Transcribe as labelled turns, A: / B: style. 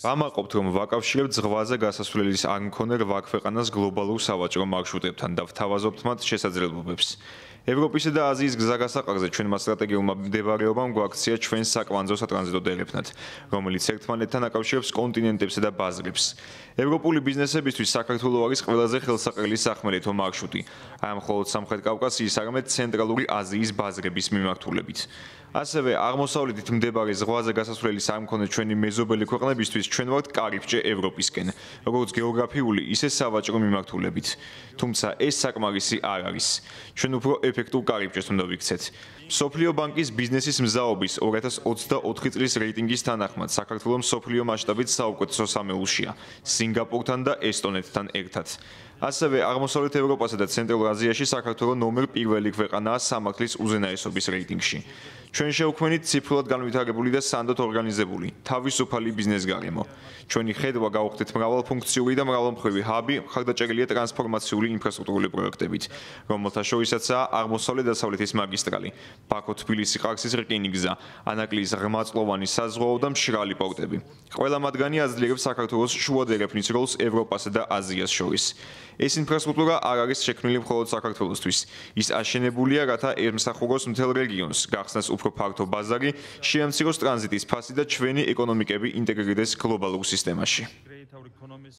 A: ვამაყობთ, რომ ვაკავშირებთ ზღვაზე გასასვლელის არ მქონე 8 ქვეყანას გლობალურ სავაჭრო მარშრუტებთან და ვთავაზობთ მათ შესაძლებლობებს. ევროპისა და აზიის გზაგასაყარზე ჩვენმა სტრატეგიულმა მდებარეობამ გვაქცია ჩვენს საკვანძო სატრანზიტო დერეფნად, რომელიც ერთმანეთთან აკავშირებს კონტინენტებსა და ბაზრებს. ევროპული ბიზნესებისთვის საქართველო არის ყველაზე ხელსაყრელი სახმელეთო მარშრუტი, არა მხოლოდ სამხრეთ კავკასიის, არამედ ცენტრალური აზიის ბაზრების მიმართულებით. ასევე აღმოსავლეთით მდებარე ზღვაზე გასასვლელის არ მქონე ჩვენი მეზობელი ქვეყნებისთვის ჩვენ ვართ კარიბჭე ევროპისკენ, როგორც გეოგრაფიული, ისე სავაჭრო მიმართულებით. თუმცა ეს საკმარისი არ არის. ჩვენ უფრო ეფექტურ კარიბჭეს უნდა ვიქცეთ. მსოფლიო ბანკის ბიზნესის მზაობის 2024 წლის რეიტინგის თანახმად საქართველო მსოფლიო მასშტაბით საუკეთესო სამეულშია, სინგაპურთან და ესტონეთთან ერთად. ასევე აღმოსავლეთ ევროპასა და ცენტრალურ აზიაში საქართველო ნომერ 1 ქვეყანაა სამართლის უზენაესობის რეიტინგში. ჩვენ შევქმნით ციფრულად განვითარებული და სანდოდ ორგანიზებული, თავისუფალი ბიზნეს-გარემო. ჩვენი ხედვა გავხდეთ მრავალფუნქციური და მრავალმხრივი ჰაბი, მხარდაჭერილია ტრანსფორმაციული ინფრასტრუქტურული პროექტებით, რომელთა შორისაცაა აღმოსავლეთ-დასავლეთის მაგისტრალი, ბაქო-თბილისი-ყარსის რკინიგზა, ანაკლიის ღრმაწლოვანი საზღვაო და მშრალი პორტები. ყველა მათგანი აძლიერებს საქართველოს შუა დერეფნის როლს ევროპასა და აზიას შორის. ეს ინფრასტრუქტურა არ არის შექმნილი მხოლოდ საქართველოსთვის. ის აშენებულია, რათა ემსახუროს მთელ რეგიონს, გახსნას უფრო ფართო ბაზარი, შეამციროს ტრანზიტის ფასი და ჩვენი ეკონომიკები ინტეგრირდეს გლობალურ სისტემაში.